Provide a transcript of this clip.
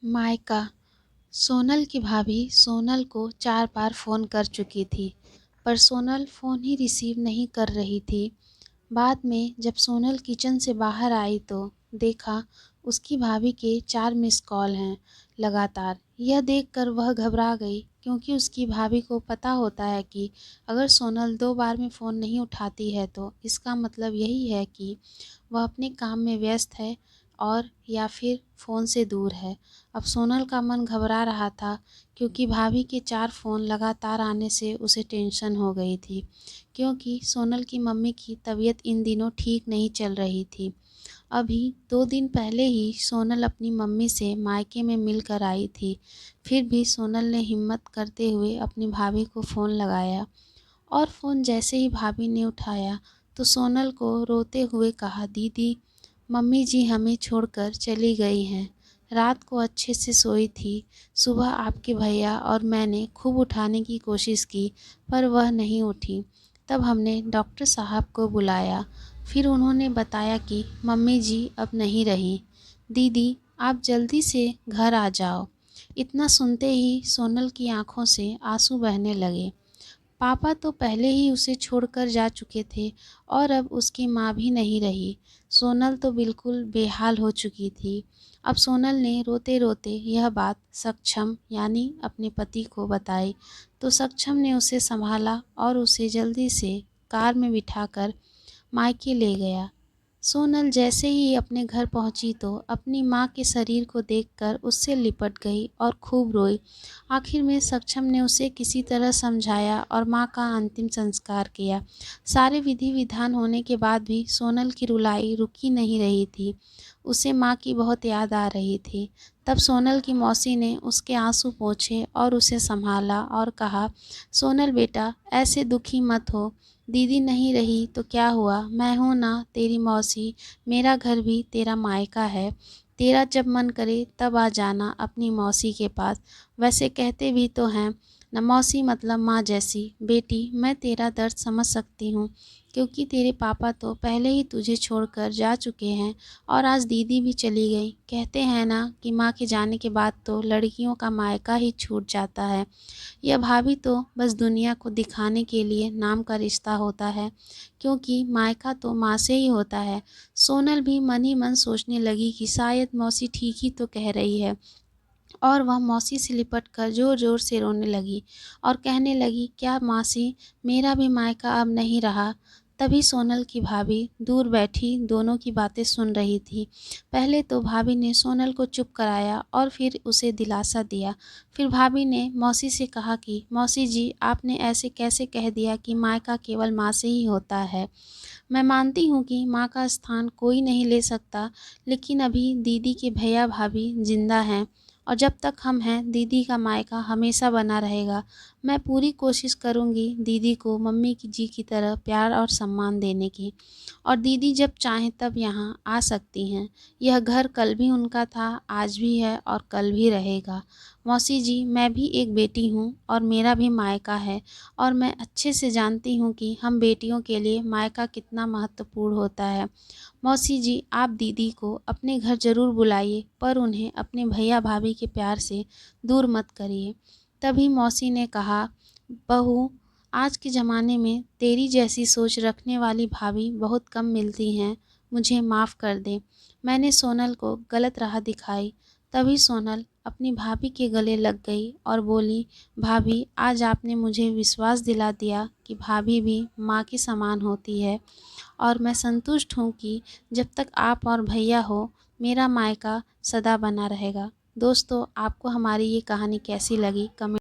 मायका। सोनल की भाभी सोनल को 4 बार फ़ोन कर चुकी थी, पर सोनल फ़ोन ही रिसीव नहीं कर रही थी। बाद में जब सोनल किचन से बाहर आई तो देखा उसकी भाभी के 4 मिस कॉल हैं लगातार। यह देखकर वह घबरा गई, क्योंकि उसकी भाभी को पता होता है कि अगर सोनल 2 बार में फ़ोन नहीं उठाती है तो इसका मतलब यही है कि वह अपने काम में व्यस्त है और या फिर फ़ोन से दूर है। अब सोनल का मन घबरा रहा था, क्योंकि भाभी के 4 फ़ोन लगातार आने से उसे टेंशन हो गई थी, क्योंकि सोनल की मम्मी की तबीयत इन दिनों ठीक नहीं चल रही थी। अभी 2 दिन पहले ही सोनल अपनी मम्मी से मायके में मिल कर आई थी। फिर भी सोनल ने हिम्मत करते हुए अपनी भाभी को फ़ोन लगाया, और फ़ोन जैसे ही भाभी ने उठाया तो सोनल को रोते हुए कहा, दीदी, मम्मी जी हमें छोड़कर चली गई हैं। रात को अच्छे से सोई थी। सुबह आपके भैया और मैंने खूब उठाने की कोशिश की, पर वह नहीं उठी। तब हमने डॉक्टर साहब को बुलाया। फिर उन्होंने बताया कि मम्मी जी अब नहीं रहीं। दीदी, आप जल्दी से घर आ जाओ। इतना सुनते ही सोनल की आंखों से आंसू बहने लगे। पापा तो पहले ही उसे छोड़कर जा चुके थे, और अब उसकी माँ भी नहीं रही। सोनल तो बिल्कुल बेहाल हो चुकी थी। अब सोनल ने रोते रोते यह बात सक्षम यानी अपने पति को बताई, तो सक्षम ने उसे संभाला और उसे जल्दी से कार में बिठाकर मायके ले गया। सोनल जैसे ही अपने घर पहुंची तो अपनी माँ के शरीर को देखकर उससे लिपट गई और खूब रोई। आखिर में सक्षम ने उसे किसी तरह समझाया और माँ का अंतिम संस्कार किया। सारे विधि विधान होने के बाद भी सोनल की रुलाई रुकी नहीं रही थी। उसे माँ की बहुत याद आ रही थी। तब सोनल की मौसी ने उसके आंसू पोंछे और उसे संभाला और कहा, सोनल बेटा, ऐसे दुखी मत हो। दीदी नहीं रही तो क्या हुआ, मैं हूँ ना तेरी मौसी। मेरा घर भी तेरा मायका है। तेरा जब मन करे तब आ जाना अपनी मौसी के पास। वैसे कहते भी तो हैं न, मौसी मतलब माँ जैसी। बेटी, मैं तेरा दर्द समझ सकती हूँ, क्योंकि तेरे पापा तो पहले ही तुझे छोड़कर जा चुके हैं, और आज दीदी भी चली गई। कहते हैं ना कि माँ के जाने के बाद तो लड़कियों का मायका ही छूट जाता है। यह भाभी तो बस दुनिया को दिखाने के लिए नाम का रिश्ता होता है, क्योंकि मायका तो माँ से ही होता है। सोनल भी मन ही मन सोचने लगी कि शायद मौसी ठीक ही तो कह रही है, और वह मौसी से लिपट कर ज़ोर ज़ोर से रोने लगी और कहने लगी, क्या मासी, मेरा भी मायका अब नहीं रहा। तभी सोनल की भाभी दूर बैठी दोनों की बातें सुन रही थी। पहले तो भाभी ने सोनल को चुप कराया और फिर उसे दिलासा दिया। फिर भाभी ने मौसी से कहा कि मौसी जी, आपने ऐसे कैसे कह दिया कि मायका केवल माँ से ही होता है। मैं मानती हूँ कि माँ का स्थान कोई नहीं ले सकता, लेकिन अभी दीदी के भैया भाभी जिंदा हैं, और जब तक हम हैं दीदी का मायका हमेशा बना रहेगा। मैं पूरी कोशिश करूँगी दीदी को मम्मी की जी की तरह प्यार और सम्मान देने की, और दीदी जब चाहें तब यहाँ आ सकती हैं। यह घर कल भी उनका था, आज भी है और कल भी रहेगा। मौसी जी, मैं भी एक बेटी हूँ और मेरा भी मायका है, और मैं अच्छे से जानती हूँ कि हम बेटियों के लिए मायका कितना महत्वपूर्ण होता है। मौसी जी, आप दीदी को अपने घर ज़रूर बुलाइए, पर उन्हें अपने भैया भाभी के प्यार से दूर मत करिए। तभी मौसी ने कहा, बहू, आज के ज़माने में तेरी जैसी सोच रखने वाली भाभी बहुत कम मिलती हैं। मुझे माफ़ कर दे, मैंने सोनल को गलत राह दिखाई। तभी सोनल अपनी भाभी के गले लग गई और बोली, भाभी, आज आपने मुझे विश्वास दिला दिया कि भाभी भी माँ के समान होती है, और मैं संतुष्ट हूँ कि जब तक आप और भैया हो, मेरा मायका सदा बना रहेगा। दोस्तों, आपको हमारी ये कहानी कैसी लगी, कमेंट